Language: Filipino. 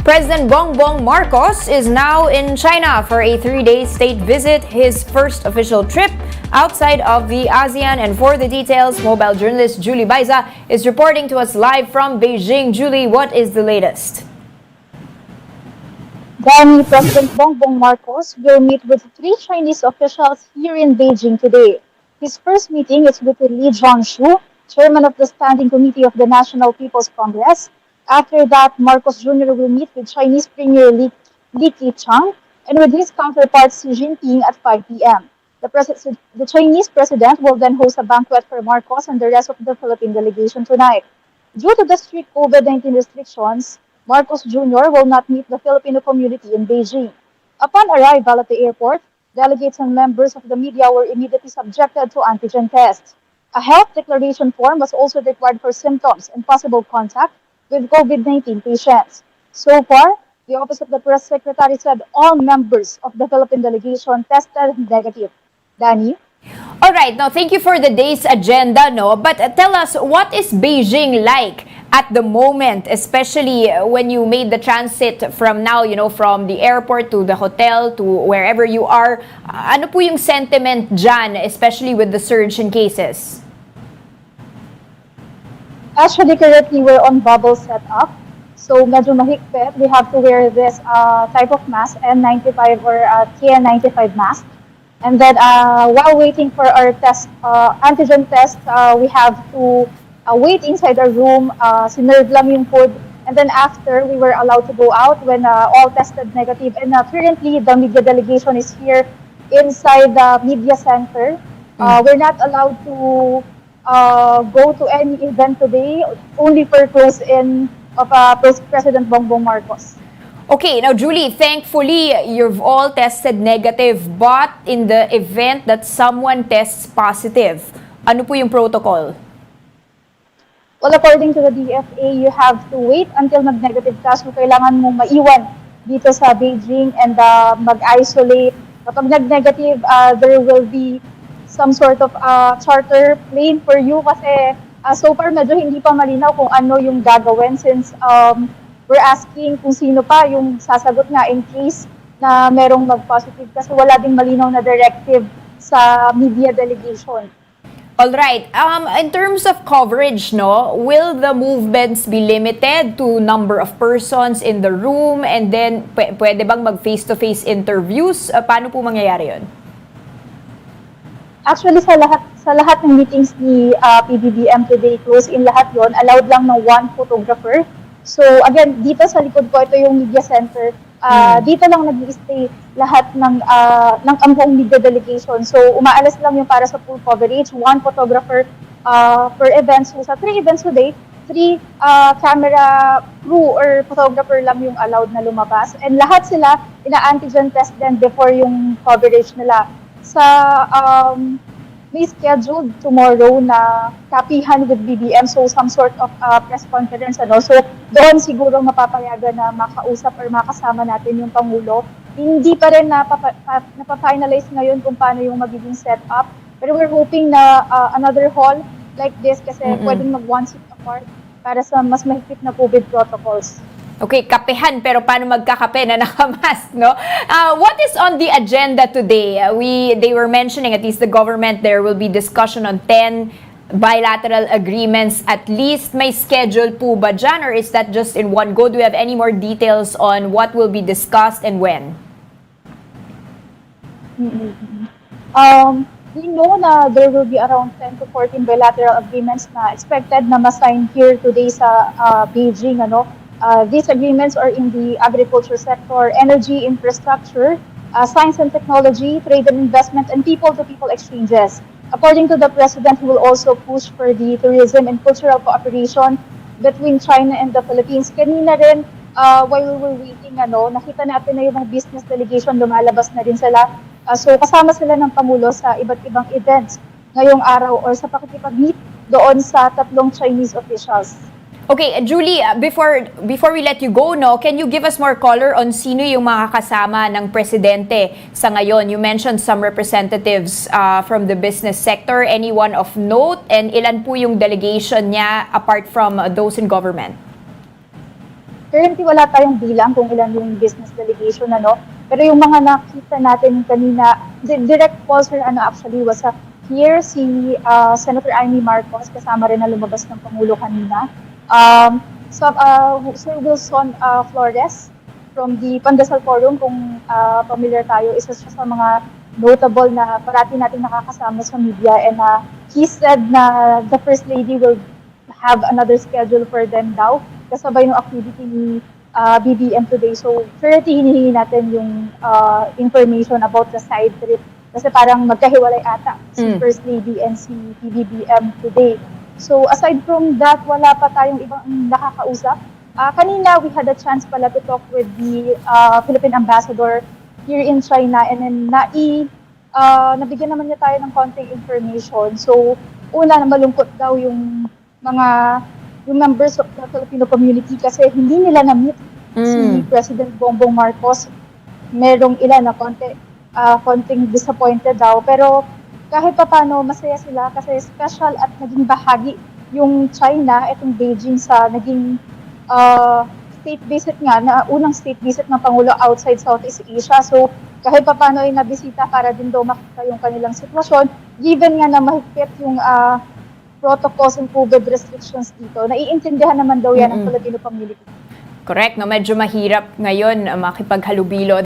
President Bongbong Marcos is now in China for a 3-day state visit, his first official trip outside of the ASEAN. And for the details, mobile journalist Julie Baiza is reporting to us live from Beijing. Julie, what is the latest? Then President Bongbong Marcos will meet with 3 Chinese officials here in Beijing today. His first meeting is with Li Zhangshu, chairman of the Standing Committee of the National People's Congress. After that, Marcos Jr. will meet with Chinese Premier Li Keqiang and with his counterpart Xi Jinping at 5 p.m. The Chinese president will then host a banquet for Marcos and the rest of the Philippine delegation tonight. Due to the strict COVID-19 restrictions, Marcos Jr. will not meet the Filipino community in Beijing. Upon arrival at the airport, delegates and members of the media were immediately subjected to antigen tests. A health declaration form was also required for symptoms and possible contact with COVID-19 patients. So far, the Office of the Press Secretary said all members of the Philippine delegation tested negative. Danny? All right, now thank you for the day's agenda, no? But tell us, what is Beijing like at the moment, especially when you made the transit from now, from the airport to the hotel to wherever you are? Ano po yung sentiment dyan, especially with the surge in cases? Actually, currently we're on bubble setup. So medyo mahigpit. We have to wear this type of mask, N95 or KN95 mask. And then while waiting for our antigen test, we have to wait inside our room, sinerve lang yung food. And then after, we were allowed to go out when all tested negative. And currently, the media delegation is here inside the media center. We're not allowed to go to any event today, only for close-in of President Bongbong Marcos. Okay, now Julie, thankfully, you've all tested negative, but in the event that someone tests positive, ano po yung protocol? Well, according to the DFA, you have to wait until mag-negative ka. So, kailangan mong maiwan dito sa Beijing and mag-isolate. Kapag nag-negative, there will be some sort of charter plane for you kasi so far medyo hindi pa malinaw kung ano yung gagawin since we're asking kung sino pa yung sasagot nga in case na merong mag-positive kasi wala ding malinaw na directive sa media delegation. All right. In terms of coverage, no, will the movements be limited to number of persons in the room and then pwede bang mag face-to-face interviews? Paano po mangyayari yun? Actually, sa lahat ng meetings ni PBBM today, close in lahat yon, allowed lang ng 1 photographer. So again, dito sa likod ko, ito yung media center. Dito lang nag-i-stay lahat ng buong media delegation. So umaalis lang yung para sa full coverage, 1 photographer per event. So sa 3 events today, 3 camera crew or photographer lang yung allowed na lumabas. And lahat sila ina-antigen test din before yung coverage nila. Sa may scheduled tomorrow na kapihan with BBM, so some sort of press conference. So doon siguro mapapayagan na makausap or makasama natin yung Pangulo. Hindi pa rin napafinalize ngayon kung paano yung magiging setup. Pero we're hoping na another hall like this kasi pwedeng mag-1 seat apart para sa mas mahigpit na COVID protocols. Okay, kapehan, pero paano magkakape na nakamask, no? What is on the agenda today? They were mentioning, at least the government, there will be discussion on 10 bilateral agreements at least. May schedule po ba dyan, or is that just in one go? Do we have any more details on what will be discussed and when? We know na there will be around 10 to 14 bilateral agreements na expected na ma-sign here today sa Beijing, these agreements are in the agriculture sector, energy infrastructure, science and technology, trade and investment, and people-to-people exchanges. According to the President, he will also push for the tourism and cultural cooperation between China and the Philippines. Kanina rin, while we were waiting, nakita natin na yung mga business delegation, lumalabas na rin sila. So kasama sila ng Pangulo sa iba't ibang events ngayong araw or sa pakikipag-meet doon sa 3 Chinese officials. Okay, Julie, before we let you go, can you give us more color on sino yung mga kasama ng presidente sa ngayon? You mentioned some representatives from the business sector, anyone of note, and ilan po yung delegation niya apart from those in government? currently wala tayong bilang kung ilan yung business delegation, ano. Pero yung mga nakita natin kanina, direct sponsor, actually, was here si Senator Amy Marcos, kasama rin na lumabas ng Pangulo kanina. Sir Wilson Flores from the Pandesal Forum, kung familiar tayo, isa siya sa mga notable na parati natin nakakasama sa media, and he said na the First Lady will have another schedule for them daw, kasabay ng activity ni BBM today. So, currently hinihingi natin yung information about the side trip, kasi parang magkahiwalay ata si First Lady and si BBM today. So, aside from that, wala pa tayong ibang nakakausap. Kanina, we had a chance pala to talk with the Philippine Ambassador here in China, and then nabigyan naman niya tayo ng konting information. So, una, na malungkot daw yung members of the Filipino community kasi hindi nila na-meet si President Bongbong Marcos. Merong ilan na konting disappointed daw. Pero kahit pa paano, masaya sila kasi special at naging bahagi yung China, itong Beijing, sa naging state visit nga, na unang state visit ng Pangulo outside Southeast Asia. So, kahit pa paano ay nabisita para din daw makita yung kanilang sitwasyon, given nga na mahigpit yung protocols and COVID restrictions dito, naiintindihan naman daw yan ng Filipino community. Correct, no? Medyo mahirap ngayon makipaghalubilo.